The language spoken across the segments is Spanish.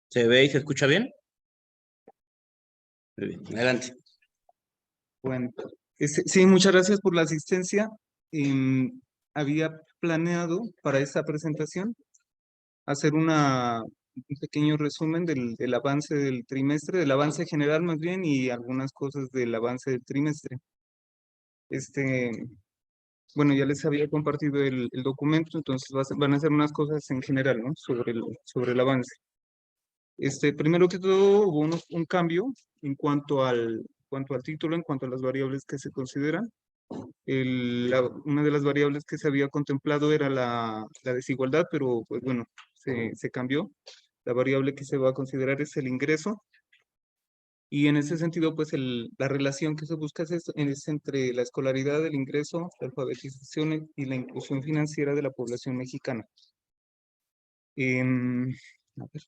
¿Se ve y se escucha bien? Muy bien, adelante. Bueno, sí, muchas gracias por la asistencia. Había planeado para esta presentación hacer un pequeño resumen del avance del trimestre, del avance general más bien, y algunas cosas del avance del trimestre. Este, bueno, ya les había compartido el documento, entonces van a hacer unas cosas en general, ¿no? Sobre el avance. Primero que todo, hubo un cambio en cuanto al título, en cuanto a las variables que se consideran. Una de las variables que se había contemplado era la desigualdad, pero pues bueno, se cambió. La variable que se va a considerar es el ingreso. Y en ese sentido, pues la relación que se busca es entre la escolaridad, el ingreso, la alfabetización y la inclusión financiera de la población mexicana. Em, a ver.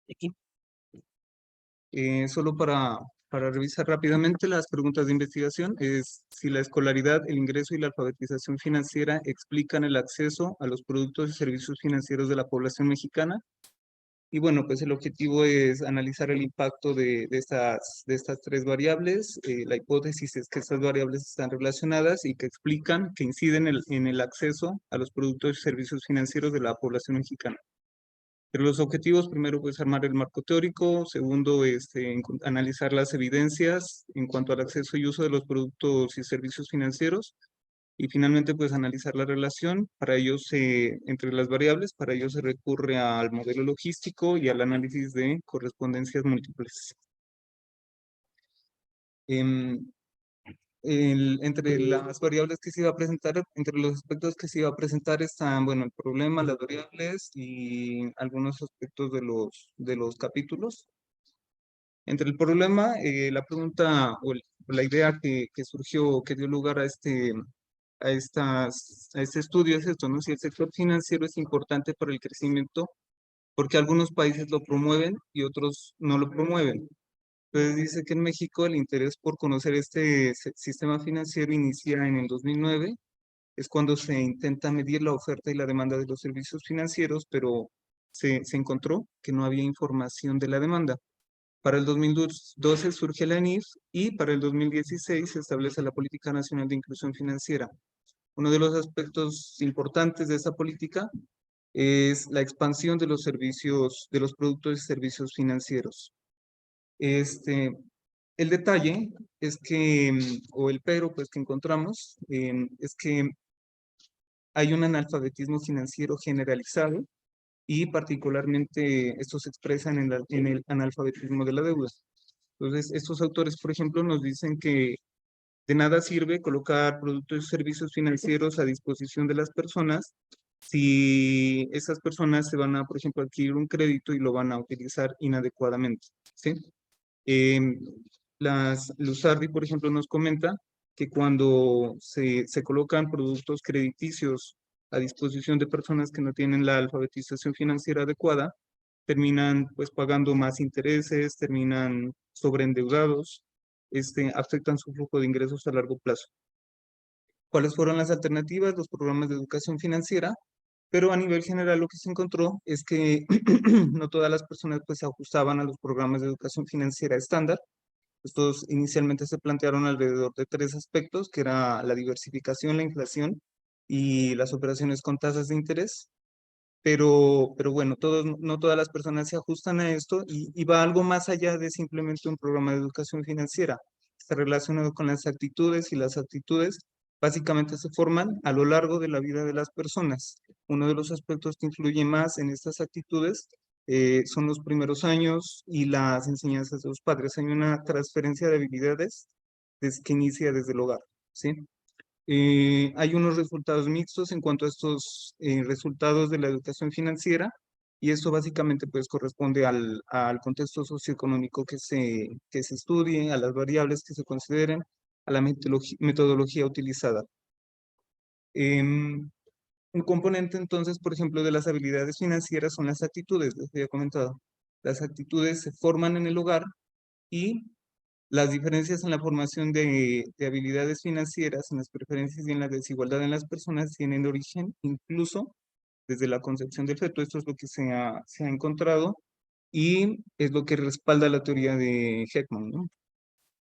Aquí. Solo para revisar rápidamente las preguntas de investigación, es si la escolaridad, el ingreso y la alfabetización financiera explican el acceso a los productos y servicios financieros de la población mexicana. Y bueno, pues el objetivo es analizar el impacto de estas tres variables. La hipótesis es que estas variables están relacionadas y que explican, que inciden en el acceso a los productos y servicios financieros de la población mexicana. Pero los objetivos, primero, pues armar el marco teórico. Segundo, analizar las evidencias en cuanto al acceso y uso de los productos y servicios financieros. Y finalmente, pues analizar la relación. Para ello, entre las variables, para ello se recurre al modelo logístico y al análisis de correspondencias múltiples. Em, entre las variables que se iba a presentar, entre los aspectos que se iba a presentar están, bueno, el problema, las variables y algunos aspectos de los capítulos. Entre el problema, la pregunta o la idea que surgió, que dio lugar a este estudio es esto, ¿no? Si el sector financiero es importante para el crecimiento, porque algunos países lo promueven y otros no lo promueven. Entonces dice que en México el interés por conocer este sistema financiero inicia en el 2009, es cuando se intenta medir la oferta y la demanda de los servicios financieros, pero se encontró que no había información de la demanda. Para el 2012 surge la ENIF y para el 2016 se establece la Política Nacional de Inclusión Financiera. Uno de los aspectos importantes de esta política es la expansión de los servicios, de los productos y servicios financieros. El detalle es que, o el pero pues que encontramos, es que hay un analfabetismo financiero generalizado y particularmente esto se expresa en el analfabetismo de la deuda. Entonces, estos autores, por ejemplo, nos dicen que de nada sirve colocar productos y servicios financieros a disposición de las personas si esas personas se van a, por ejemplo, adquirir un crédito y lo van a utilizar inadecuadamente, ¿sí? Em, Lusardi, por ejemplo, nos comenta que cuando se colocan productos crediticios a disposición de personas que no tienen la alfabetización financiera adecuada, terminan pues pagando más intereses, terminan sobreendeudados, afectan su flujo de ingresos a largo plazo. ¿Cuáles fueron las alternativas? Los programas de educación financiera, pero a nivel general lo que se encontró es que no todas las personas pues se ajustaban a los programas de educación financiera estándar. Estos inicialmente se plantearon alrededor de tres aspectos, que era la diversificación, la inflación y las operaciones con tasas de interés. Pero bueno, no todas las personas se ajustan a esto y va algo más allá de simplemente un programa de educación financiera. Está relacionado con las actitudes y las actitudes básicamente se forman a lo largo de la vida de las personas. Uno de los aspectos que influye más en estas actitudes son los primeros años y las enseñanzas de los padres. Hay una transferencia de habilidades que inicia desde el hogar, ¿sí? Hay unos resultados mixtos en cuanto a estos resultados de la educación financiera y esto básicamente pues corresponde al contexto socioeconómico que se estudie, a las variables que se consideren, a la metodología utilizada. Un componente entonces, por ejemplo, de las habilidades financieras son las actitudes, les había comentado. Las actitudes se forman en el hogar y las diferencias en la formación de habilidades financieras, en las preferencias y en la desigualdad en las personas tienen origen incluso desde la concepción del feto. Esto es lo que se ha encontrado y es lo que respalda la teoría de Heckman, ¿no?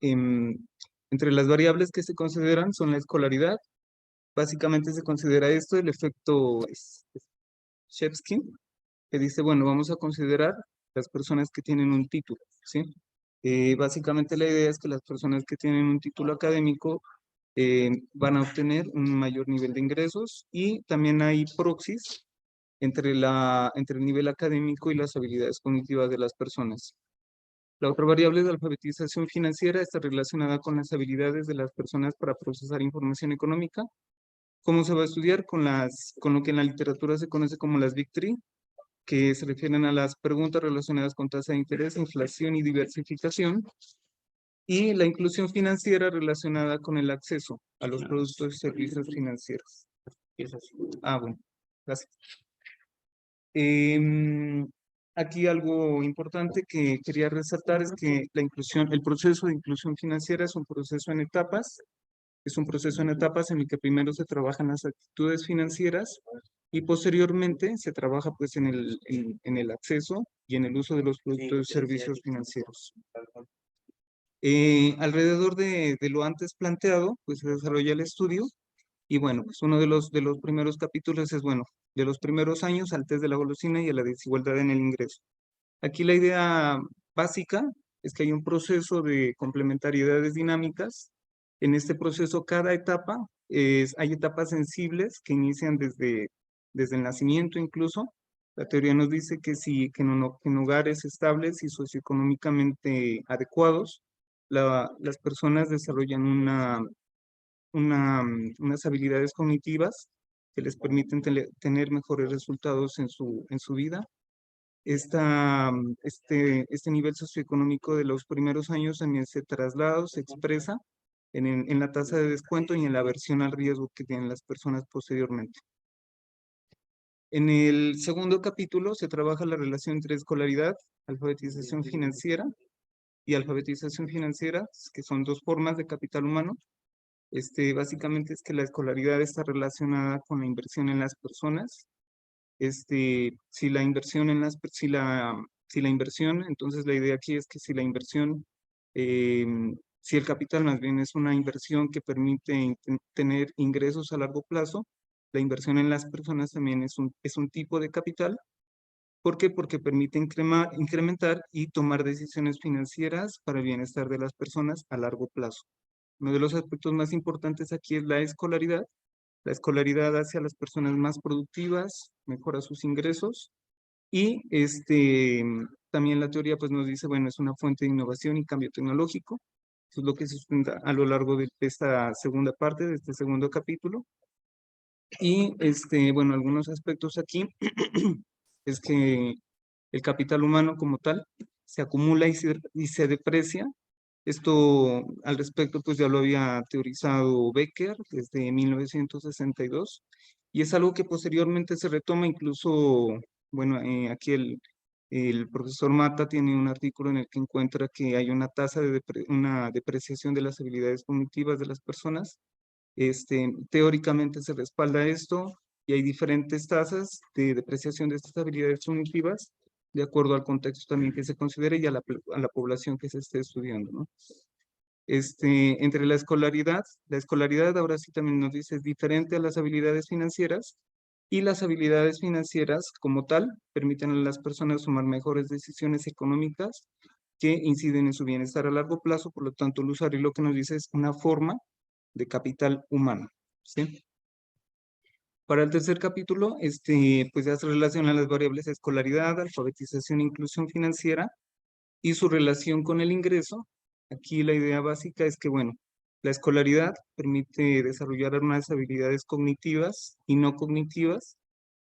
Em, Entre las variables que se consideran son la escolaridad. Básicamente se considera esto el efecto Shevsky, que dice, bueno, vamos a considerar las personas que tienen un título, ¿sí? Básicamente la idea es que las personas que tienen un título académico van a obtener un mayor nivel de ingresos y también hay proxies entre el nivel académico y las habilidades cognitivas de las personas. La otra variable de alfabetización financiera está relacionada con las habilidades de las personas para procesar información económica. ¿Cómo se va a estudiar? Con lo que en la literatura se conoce como las Big Three, que se refieren a las preguntas relacionadas con tasa de interés, inflación y diversificación, y la inclusión financiera relacionada con el acceso a los productos y servicios financieros. Bueno, gracias. Aquí algo importante que quería resaltar es que el proceso de inclusión financiera es un proceso en etapas. Es un proceso en etapas en el que primero se trabajan las actitudes financieras y posteriormente se trabaja pues en el acceso y en el uso de los productos y servicios financieros. Alrededor de lo antes planteado, pues se desarrolla el estudio y bueno, pues uno de los primeros capítulos es, bueno, de los primeros años al test de la golosina y a la desigualdad en el ingreso. Aquí la idea básica es que hay un proceso de complementariedades dinámicas. En este proceso, cada etapa, hay etapas sensibles que inician desde el nacimiento incluso. La teoría nos dice que en hogares estables y socioeconómicamente adecuados, las personas desarrollan unas habilidades cognitivas que les permiten tener mejores resultados en su vida. Este nivel socioeconómico de los primeros años también se traslada o se expresa en la tasa de descuento y en la aversión al riesgo que tienen las personas posteriormente. En el segundo capítulo se trabaja la relación entre escolaridad, alfabetización financiera y alfabetización financiera, que son dos formas de capital humano. Básicamente es que la escolaridad está relacionada con la inversión en las personas. Si la inversión entonces la idea aquí es que si la inversión, si el capital más bien es una inversión que permite tener ingresos a largo plazo, la inversión en las personas también es un tipo de capital. ¿Por qué? Porque permite incrementar y tomar decisiones financieras para el bienestar de las personas a largo plazo. Uno de los aspectos más importantes aquí es la escolaridad. La escolaridad hace a las personas más productivas, mejora sus ingresos y también la teoría pues nos dice, bueno, es una fuente de innovación y cambio tecnológico. Eso es lo que se sustenta a lo largo de esta segunda parte, de este segundo capítulo. Y bueno, algunos aspectos aquí es que el capital humano como tal se acumula y se deprecia. Esto al respecto pues ya lo había teorizado Becker desde 1962 y es algo que posteriormente se retoma incluso, bueno, aquí el profesor Mata tiene un artículo en el que encuentra que hay una tasa de una depreciación de las habilidades cognitivas de las personas. Teóricamente se respalda esto y hay diferentes tasas de depreciación de estas habilidades cognitivas de acuerdo al contexto también que se considere y a la población que se esté estudiando, ¿no? Entre la escolaridad ahora sí también nos dice es diferente a las habilidades financieras y las habilidades financieras como tal permiten a las personas tomar mejores decisiones económicas que inciden en su bienestar a largo plazo, por lo tanto el usuario lo que nos dice es una forma de capital humano, ¿sí? Para el tercer capítulo, pues ya se relaciona las variables escolaridad, alfabetización e inclusión financiera y su relación con el ingreso. Aquí la idea básica es que, bueno, la escolaridad permite desarrollar unas habilidades cognitivas y no cognitivas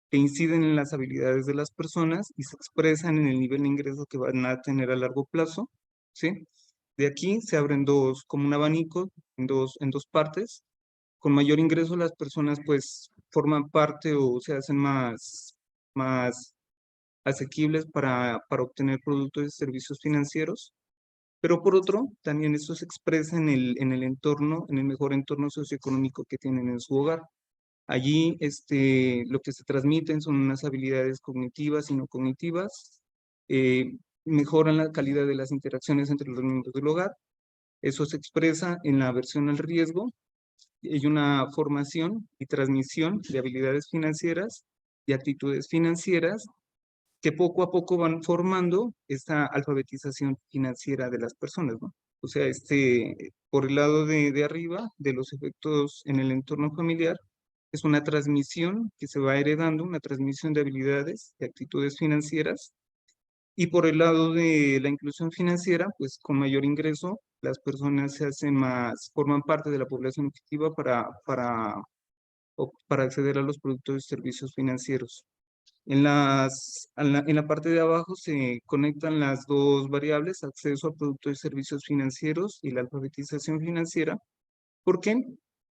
que inciden en las habilidades de las personas y se expresan en el nivel de ingreso que van a tener a largo plazo, ¿sí? De aquí se abren como un abanico en dos partes. Con mayor ingreso las personas pues forman parte o se hacen más asequibles para obtener productos y servicios financieros, pero por otro, también esto se expresa en el entorno, en el mejor entorno socioeconómico que tienen en su hogar. Allí lo que se transmiten son unas habilidades cognitivas y no cognitivas, mejoran la calidad de las interacciones entre los miembros del hogar. Eso se expresa en la aversión al riesgo. Hay una formación y transmisión de habilidades financieras y actitudes financieras que poco a poco van formando esta alfabetización financiera de las personas, ¿no? O sea, por el lado de arriba, de los efectos en el entorno familiar, es una transmisión que se va heredando, una transmisión de habilidades y actitudes financieras. Y por el lado de la inclusión financiera, pues con mayor ingreso, las personas se hacen más, forman parte de la población objetiva para acceder a los productos y servicios financieros. En la parte de abajo se conectan las dos variables, acceso a productos y servicios financieros y la alfabetización financiera, porque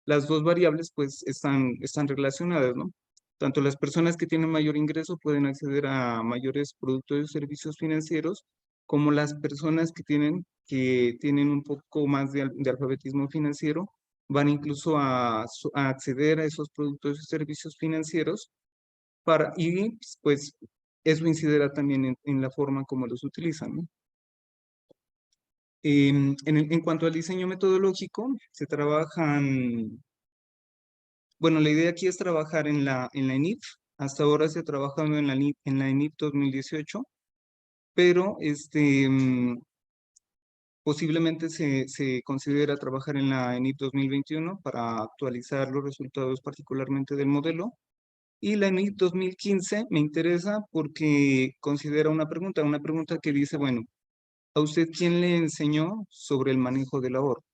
las dos variables pues están relacionadas, ¿no? Tanto las personas que tienen mayor ingreso pueden acceder a mayores productos y servicios financieros, como las personas que tienen un poco más de alfabetismo financiero van incluso a acceder a esos productos y servicios financieros y pues eso incidirá también en la forma como los utilizan, ¿no? En cuanto al diseño metodológico, bueno, la idea aquí es trabajar en la ENIF. Hasta ahora se ha trabajado en la ENIF 2018, pero posiblemente se considera trabajar en la ENIF 2021 para actualizar los resultados particularmente del modelo. Y la ENIF 2015 me interesa porque considera una pregunta que dice, bueno, ¿a usted quién le enseñó sobre el manejo del ahorro?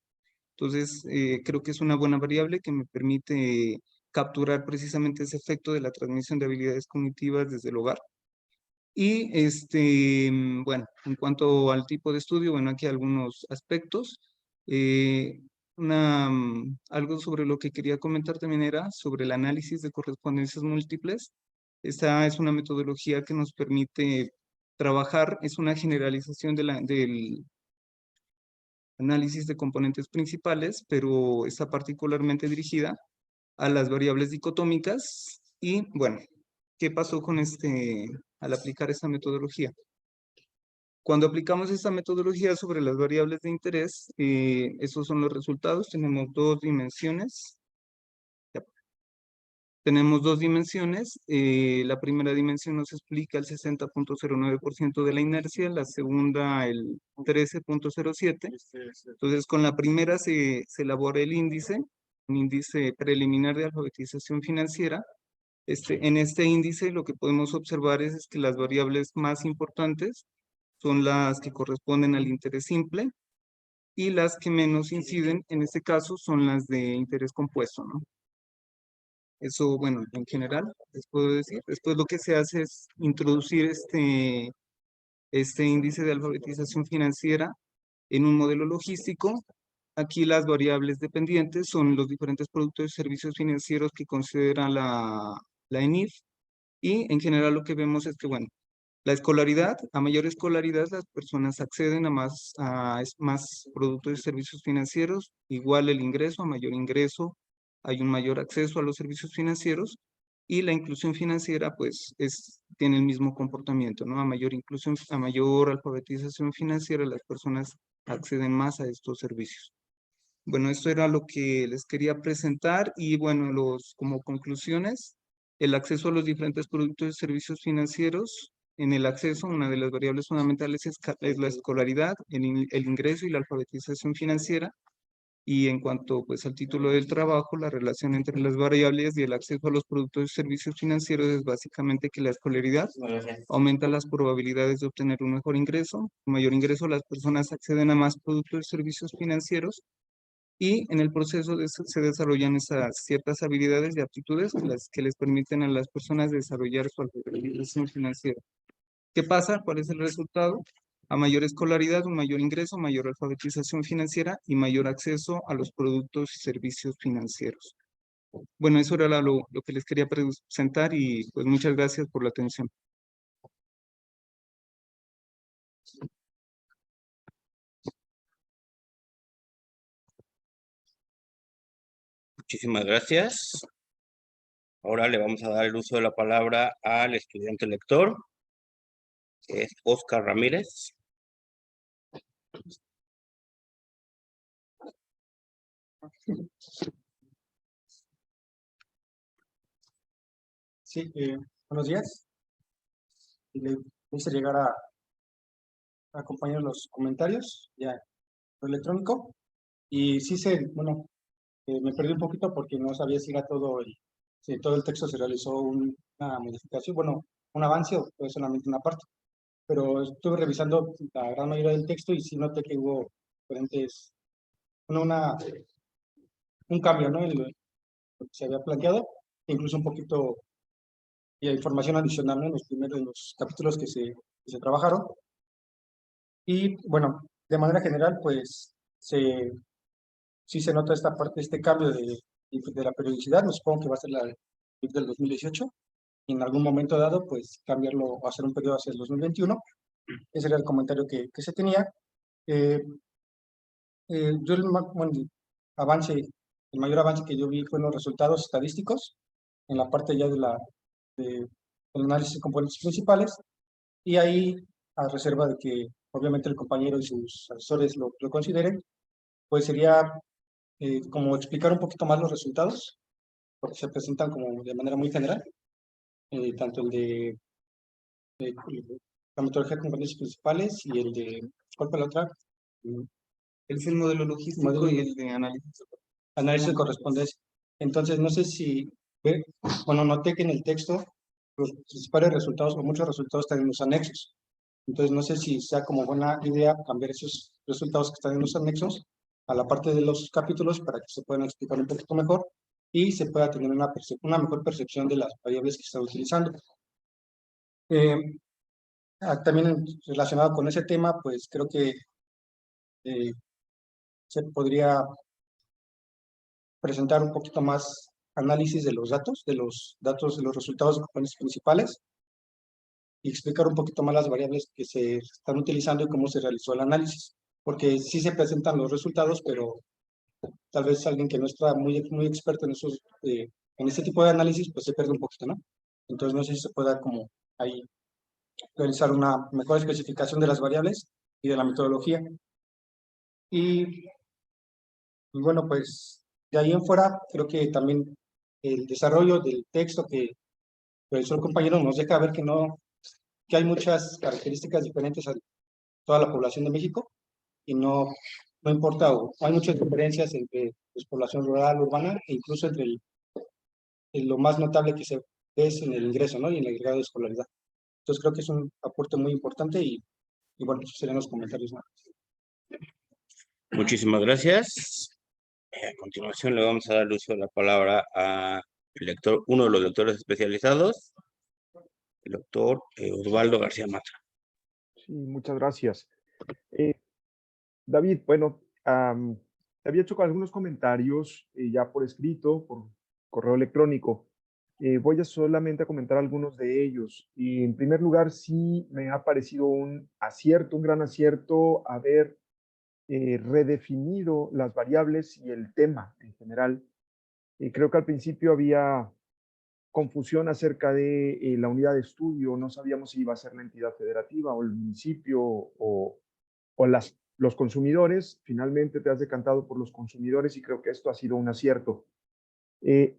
Entonces, creo que es una buena variable que me permite capturar precisamente ese efecto de la transmisión de habilidades cognitivas desde el hogar. Y bueno, en cuanto al tipo de estudio, bueno, aquí algunos aspectos. Eh, algo sobre lo que quería comentar también era sobre el análisis de correspondencias múltiples. Esta es una metodología que nos permite trabajar, es una generalización del análisis de componentes principales, pero está particularmente dirigida a las variables dicotómicas. Y bueno, ¿qué pasó al aplicar esta metodología? Cuando aplicamos esta metodología sobre las variables de interés, esos son los resultados. Tenemos dos dimensiones. Ya. Tenemos dos dimensiones. La primera dimensión nos explica el 60.09% de la inercia, la segunda el 13.07%. Entonces, con la primera se elabora el índice, un índice preliminar de alfabetización financiera. En este índice lo que podemos observar es que las variables más importantes son las que corresponden al interés simple y las que menos inciden, en este caso, son las de interés compuesto, ¿no? Eso, bueno, en general, les puedo decir. Después lo que se hace es introducir este índice de alfabetización financiera en un modelo logístico. Aquí las variables dependientes son los diferentes productos y servicios financieros que considera la ENIF. Y en general lo que vemos es que, bueno, la escolaridad, a mayor escolaridad, las personas acceden a más productos y servicios financieros. Igual el ingreso, a mayor ingreso, hay un mayor acceso a los servicios financieros. Y la inclusión financiera, pues, tiene el mismo comportamiento, ¿no? A mayor inclusión, a mayor alfabetización financiera, las personas acceden más a estos servicios. Bueno, esto era lo que les quería presentar y bueno, como conclusiones, el acceso a los diferentes productos y servicios financieros. En el acceso, una de las variables fundamentales es la escolaridad, el ingreso y la alfabetización financiera. Y en cuanto pues al título del trabajo, la relación entre las variables y el acceso a los productos y servicios financieros es básicamente que la escolaridad aumenta las probabilidades de obtener un mejor ingreso. Con mayor ingreso, las personas acceden a más productos y servicios financieros y en el proceso se desarrollan esas ciertas habilidades y aptitudes que les permiten a las personas desarrollar su alfabetización financiera. ¿Qué pasa? ¿Cuál es el resultado? A mayor escolaridad, un mayor ingreso, mayor alfabetización financiera y mayor acceso a los productos y servicios financieros. Bueno, eso era lo que les quería presentar y pues muchas gracias por la atención. Muchísimas gracias. Ahora le vamos a dar el uso de la palabra al estudiante lector, que es Oscar Ramírez. Sí, buenos días. Y le hice llegar a acompañar los comentarios ya por electrónico. Y sí bueno, me perdí un poquito porque no sabía si era si todo el texto se realizó una modificación, bueno, un avance o fue solamente una parte. Pero estuve revisando la gran mayoría del texto y sí noté que hubo diferentes, bueno, un cambio, ¿no? En lo que se había planteado, e incluso un poquito de información adicional, ¿no? En los capítulos que se trabajaron. Y bueno, de manera general, pues sí se nota esta parte, este cambio de la periodicidad. Me supongo que va a ser la del 2018. Y en algún momento dado, pues cambiarlo o hacer un periodo hacia el 2021. Ese era el comentario que se tenía. Eh, yo bueno, el mayor avance que yo vi fue en los resultados estadísticos, en la parte ya del análisis de componentes principales. Y ahí, a reserva de que obviamente el compañero y sus asesores lo consideren, pues sería como explicar un poquito más los resultados, porque se presentan como de manera muy general, tanto el de la metodología de componentes principales y el de, ¿cuál fue la otra? Es el modelo logístico Modelo- y el de análisis. Análisis de correspondencia. Entonces, no sé si, bueno, noté que en el texto los principales resultados o muchos resultados están en los anexos. Entonces, no sé si sea como buena idea cambiar esos resultados que están en los anexos a la parte de los capítulos para que se puedan explicar un poquito mejor y se pueda tener una mejor percepción de las variables que se están utilizando. También relacionado con ese tema, pues creo que se podría presentar un poquito más análisis de los datos, de los resultados de componentes principales y explicar un poquito más las variables que se están utilizando y cómo se realizó el análisis. Porque sí se presentan los resultados, pero tal vez alguien que no está muy experto en este tipo de análisis, pues se pierde un poquito, ¿no? Entonces no sé si se pueda como ahí realizar una mejor especificación de las variables y de la metodología. Y bueno, pues de ahí en fuera, creo que también el desarrollo del texto que realizó el compañero nos deja ver que hay muchas características diferentes a toda la población de México y no importa, o hay muchas diferencias entre pues, población rural, urbana, e incluso entre lo más notable que se ve es en el ingreso, ¿no? Y en el grado de escolaridad. Entonces creo que es un aporte muy importante y bueno, esos serían los comentarios, ¿no? Muchísimas gracias. A continuación le vamos a dar el uso de la palabra a uno de los lectores especializados, el doctor Osvaldo García Mata. Sí, muchas gracias. David, bueno, había hecho algunos comentarios ya por escrito, por correo electrónico. Voy a solamente a comentar algunos de ellos. Y en primer lugar, sí me ha parecido un acierto, un gran acierto haber redefinido las variables y el tema en general. Creo que al principio había confusión acerca de la unidad de estudio, no sabíamos si iba a ser la entidad federativa o el municipio o los consumidores. Finalmente te has decantado por los consumidores y creo que esto ha sido un acierto.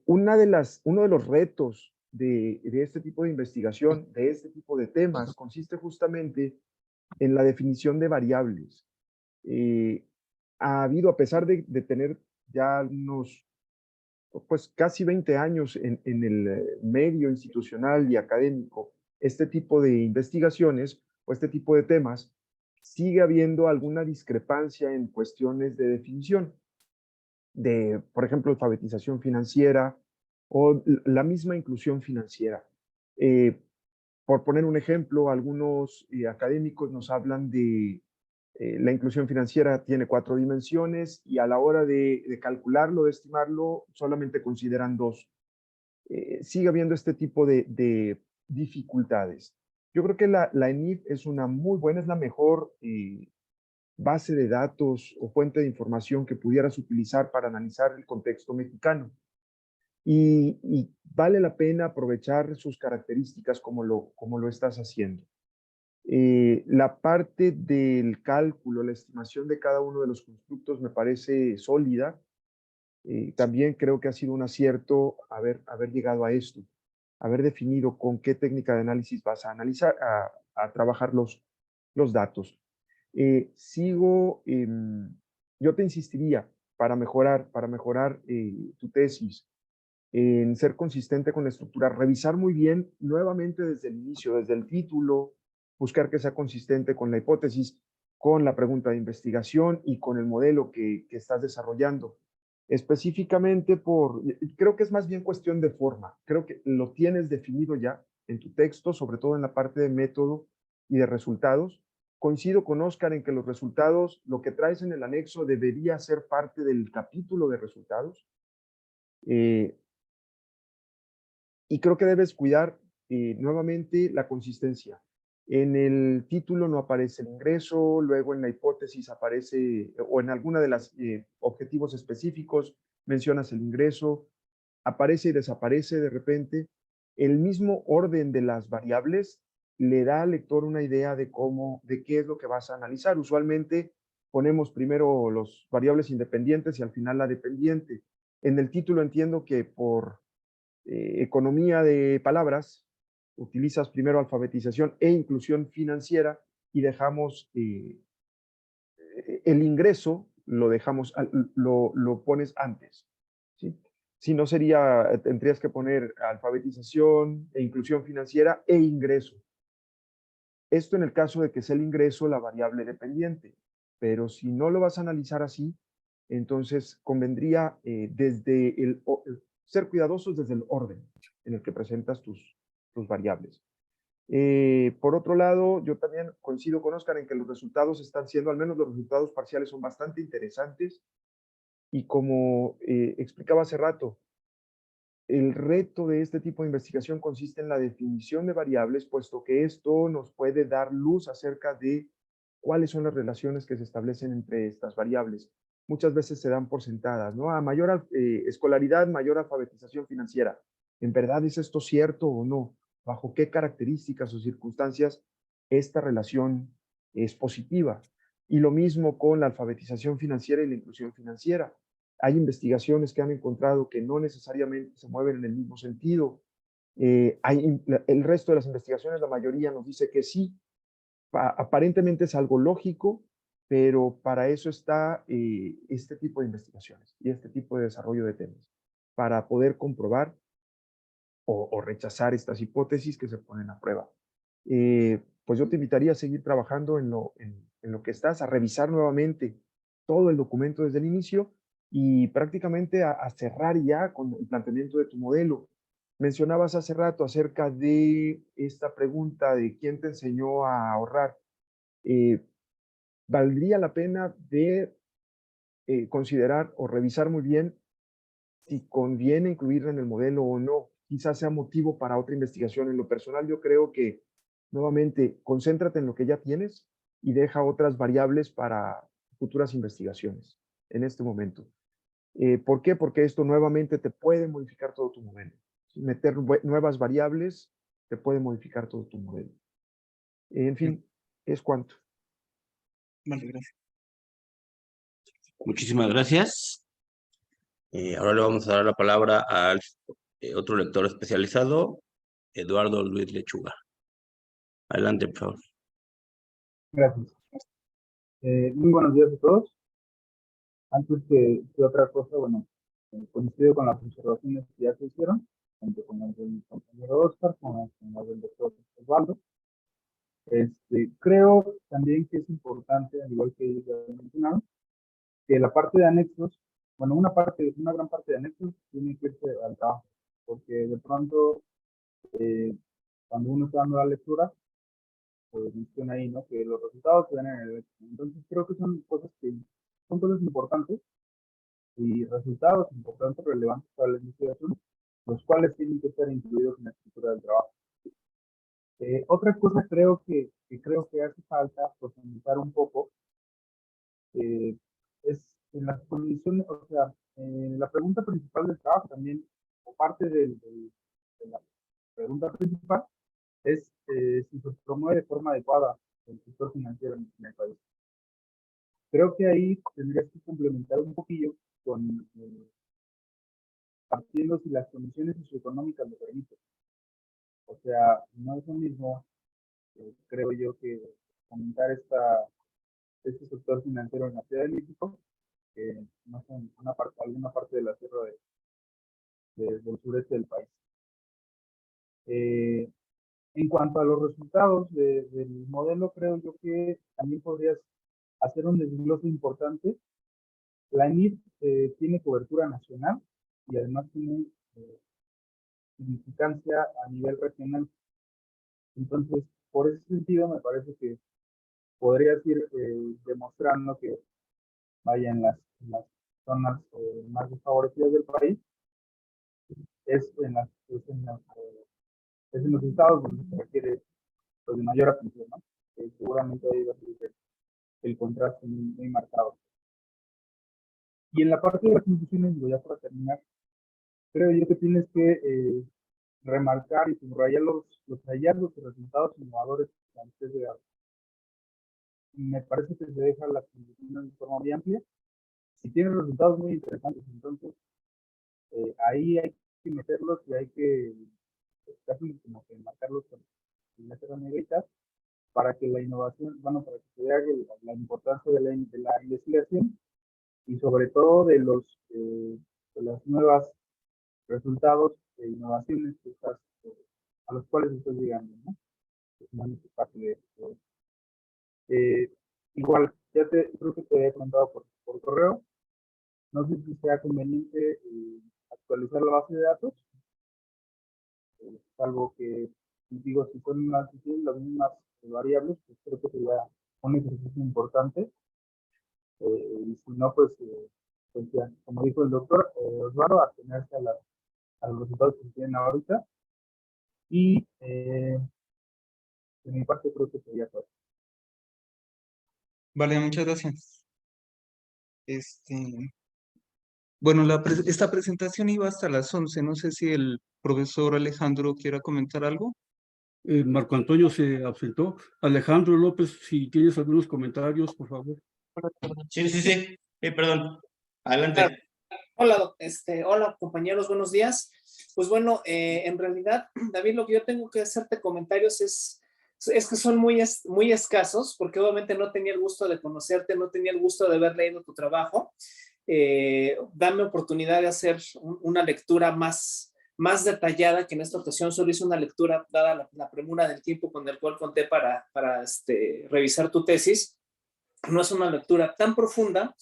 Uno de los retos de este tipo de investigación, de este tipo de temas, consiste justamente en la definición de variables. Ha habido, a pesar de tener ya unos pues casi 20 años en el medio institucional y académico, este tipo de investigaciones o este tipo de temas, sigue habiendo alguna discrepancia en cuestiones de definición de, por ejemplo, alfabetización financiera o la misma inclusión financiera. Por poner un ejemplo, algunos académicos nos hablan de la inclusión financiera tiene 4 dimensiones y a la hora de calcularlo, de estimarlo, solamente consideran 2. Sigue habiendo este tipo de dificultades. Yo creo que la ENIF es una muy buena, es la mejor base de datos o fuente de información que pudieras utilizar para analizar el contexto mexicano. Y vale la pena aprovechar sus características como lo estás haciendo. La parte del cálculo, la estimación de cada uno de los constructos me parece sólida. También creo que ha sido un acierto haber llegado a esto, haber definido con qué técnica de análisis vas a analizar, a trabajar los datos. Yo te insistiría para mejorar tu tesis, en ser consistente con la estructura, revisar muy bien nuevamente desde el inicio, desde el título, buscar que sea consistente con la hipótesis, con la pregunta de investigación y con el modelo que estás desarrollando. Específicamente creo que es más bien cuestión de forma, creo que lo tienes definido ya en tu texto, sobre todo en la parte de método y de resultados. Coincido con Oscar en que los resultados, lo que traes en el anexo debería ser parte del capítulo de resultados. Y creo que debes cuidar nuevamente la consistencia. En el título no aparece el ingreso, luego en la hipótesis aparece, o en alguna de las objetivos específicos mencionas el ingreso, aparece y desaparece de repente. El mismo orden de las variables le da al lector una idea de qué es lo que vas a analizar. Usualmente ponemos primero las variables independientes y al final la dependiente. En el título entiendo que por economía de palabras, utilizas primero alfabetización e inclusión financiera y dejamos el ingreso, lo pones antes. ¿Sí? Si no tendrías que poner alfabetización e inclusión financiera e ingreso. Esto en el caso de que sea el ingreso la variable dependiente, pero si no lo vas a analizar así, entonces convendría ser cuidadosos desde el orden en el que presentas tus variables. Por otro lado, yo también coincido con Oscar en que los resultados están siendo, al menos los resultados parciales son bastante interesantes y como explicaba hace rato, el reto de este tipo de investigación consiste en la definición de variables, puesto que esto nos puede dar luz acerca de cuáles son las relaciones que se establecen entre estas variables. Muchas veces se dan por sentadas, ¿no? A mayor escolaridad, mayor alfabetización financiera. ¿En verdad es esto cierto o no? ¿Bajo qué características o circunstancias esta relación es positiva? Y lo mismo con la alfabetización financiera y la inclusión financiera. Hay investigaciones que han encontrado que no necesariamente se mueven en el mismo sentido. El resto de las investigaciones, la mayoría nos dice que sí. Aparentemente es algo lógico, pero para eso está este tipo de investigaciones y este tipo de desarrollo de temas, para poder comprobar o rechazar estas hipótesis que se ponen a prueba. Pues yo te invitaría a seguir trabajando en lo que estás, a revisar nuevamente todo el documento desde el inicio y prácticamente a cerrar ya con el planteamiento de tu modelo. Mencionabas hace rato acerca de esta pregunta de quién te enseñó a ahorrar. Valdría la pena de considerar o revisar muy bien si conviene incluirla en el modelo o no. Quizás sea motivo para otra investigación. En lo personal, yo creo que, nuevamente, concéntrate en lo que ya tienes y deja otras variables para futuras investigaciones en este momento. ¿Por qué? Porque esto nuevamente te puede modificar todo tu modelo. Meter nuevas variables te puede modificar todo tu modelo. En fin, es cuanto. Vale, gracias. Muchísimas gracias. Ahora le vamos a dar la palabra al otro lector especializado, Eduardo Luis Lechuga. Adelante, por favor. Gracias. Muy buenos días a todos. Antes que otra cosa, bueno, coincido con las observaciones que ya se hicieron, tanto con las del compañero Oscar como con las del doctor Osvaldo. Creo también que es importante, al igual que ellos ya han mencionado, que la parte de anexos, bueno, una gran parte de anexos tiene que irse al trabajo, porque de pronto, cuando uno está dando la lectura, pues menciona ahí, ¿no? Que los resultados se ven en el Excel. Entonces creo que son cosas importantes y resultados importantes, relevantes para la investigación, los cuales tienen que estar incluidos en la estructura del trabajo. Otra cosa creo que hace falta profundizar un poco es en las condiciones, o sea, la pregunta principal del trabajo también, o parte de la pregunta principal es si se promueve de forma adecuada el sector financiero en el país. Creo que ahí tendrías que complementar un poquillo con partiendo si las condiciones socioeconómicas lo permiten. O sea, no es lo mismo, creo yo, que fomentar este sector financiero en la Ciudad de México, que no sé, en alguna parte de la sierra del sureste del país. En cuanto a los resultados del modelo, creo yo que también podrías hacer un desglose importante. La ENIT tiene cobertura nacional y además tiene significancia a nivel regional. Entonces, por ese sentido, me parece que podrías ir demostrando que vaya en las zonas más desfavorecidas del país, es en los estados donde se requiere pues, de mayor atención, ¿no? Seguramente ahí va a ser el contraste muy marcado. Y en la parte de las instituciones, digo, ya para terminar, creo yo que tienes que remarcar y subrayar los hallazgos y resultados innovadores que antes de me parece que se deja la institución de forma muy amplia y tiene resultados muy interesantes. Entonces, ahí hay que meterlos y hay que casi como que marcarlos con letras negritas para que la innovación, bueno, para que se vea la importancia de la investigación y sobre todo de las nuevas resultados e innovaciones que a los cuales estás llegando, ¿no? Es parte de esto. Igual, creo que te había comentado por correo, no sé si sea conveniente actualizar la base de datos, salvo que, digo, si son las mismas variables, pues creo que sería un ejercicio importante. Y si no, pues ya, como dijo el doctor Osvaldo, atenerse a los resultados que se tienen ahorita. Y de mi parte creo que sería todo. Vale, muchas gracias. Bueno, esta presentación iba hasta las 11. No sé si el profesor Alejandro quiera comentar algo. Marco Antonio se ausentó. Alejandro López, si tienes algunos comentarios, por favor. Sí. Perdón. Adelante. Hola, hola compañeros, buenos días. Pues bueno, en realidad, David, lo que yo tengo que hacerte comentarios es que son muy escasos, porque obviamente no tenía el gusto de conocerte, no tenía el gusto de haber leído tu trabajo. Dame oportunidad de hacer una lectura más detallada, que en esta ocasión solo hice una lectura, dada la premura del tiempo con el cual conté para revisar tu tesis. No es una lectura tan profunda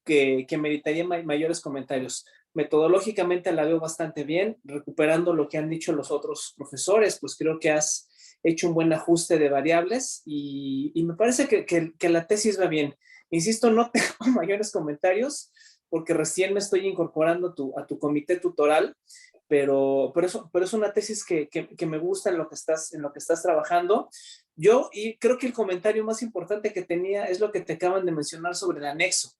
que meritaría mayores comentarios. Metodológicamente la veo bastante bien, recuperando lo que han dicho los otros profesores, pues creo que has hecho un buen ajuste de variables y me parece que la tesis va bien. Insisto, no tengo mayores comentarios porque recién me estoy incorporando a tu comité tutoral, pero es una tesis que me gusta en lo que estás trabajando. Y creo que el comentario más importante que tenía es lo que te acaban de mencionar sobre el anexo,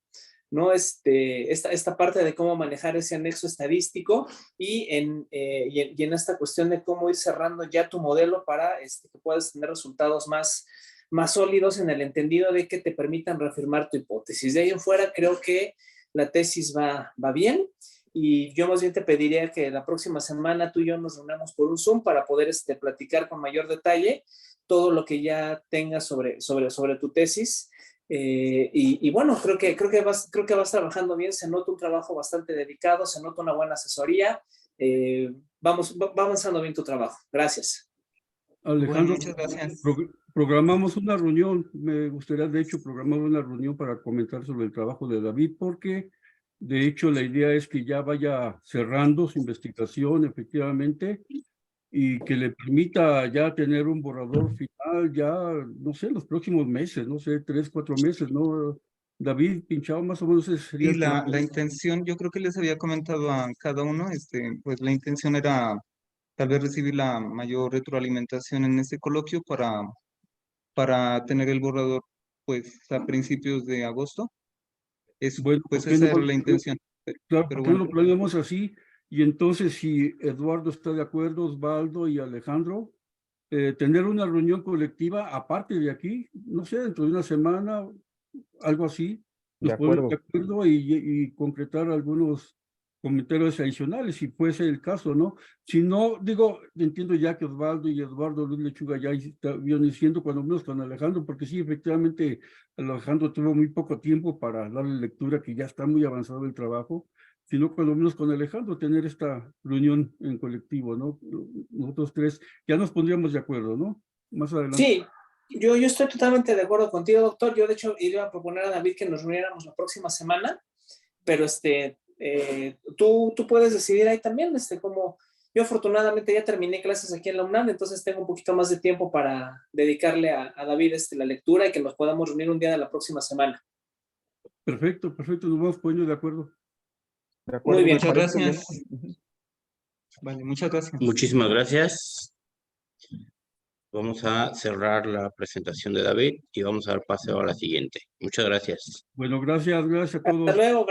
¿no? Esta parte de cómo manejar ese anexo estadístico y en esta cuestión de cómo ir cerrando ya tu modelo para que puedas tener resultados más sólidos en el entendido de que te permitan reafirmar tu hipótesis. De ahí en fuera creo que la tesis va bien y yo más bien te pediría que la próxima semana tú y yo nos reunamos por un Zoom para poder platicar con mayor detalle todo lo que ya tengas sobre tu tesis. Y bueno, creo que vas trabajando bien, se nota un trabajo bastante dedicado, se nota una buena asesoría, va avanzando bien tu trabajo. Gracias. Alejandro, Bueno, muchas gracias. Programamos una reunión, me gustaría de hecho programar una reunión para comentar sobre el trabajo de David, porque de hecho la idea es que ya vaya cerrando su investigación efectivamente y que le permita ya tener un borrador final ya, no sé, los próximos meses, no sé, 3, 4 meses, ¿no? David, Pinchao, más o menos ese sería Y el trabajo. la intención, yo creo que les había comentado a cada uno, pues la intención era tal vez recibir la mayor retroalimentación en este coloquio para tener el borrador pues a principios de agosto. Bueno, Pues ¿por qué esa no, era la intención. claro, Pero ¿por qué no bueno, lo planeamos así? Y entonces, si Eduardo está de acuerdo, Osvaldo y Alejandro, tener una reunión colectiva aparte de aquí, no sé, dentro de una semana, algo así, De nos ponemos de acuerdo. acuerdo y concretar algunos comentarios adicionales, si fuese el caso, ¿no? Si no, digo, entiendo ya que Osvaldo y Eduardo Luis Lechuga ya vienen diciendo, cuando menos con Alejandro, porque sí, efectivamente, Alejandro tuvo muy poco tiempo para darle lectura, que ya está muy avanzado el trabajo, sino cuando menos con Alejandro, tener esta reunión en colectivo, ¿no? Nosotros tres ya nos pondríamos de acuerdo, ¿no? Más adelante. Sí, yo estoy totalmente de acuerdo contigo, doctor. Yo, de hecho, iba a proponer a David que nos reuniéramos la próxima semana, pero tú puedes decidir ahí también, como yo afortunadamente ya terminé clases aquí en la UNAM, entonces tengo un poquito más de tiempo para dedicarle a David la lectura y que nos podamos reunir un día de la próxima semana. Perfecto, perfecto, nos vamos poniendo de acuerdo. De acuerdo, Muy bien. me Muchas parece bien. gracias. Vale, muchas gracias. Muchísimas gracias. Vamos a cerrar la presentación de David y vamos a dar paso a la siguiente. Muchas gracias. Bueno, gracias a todos. Hasta luego.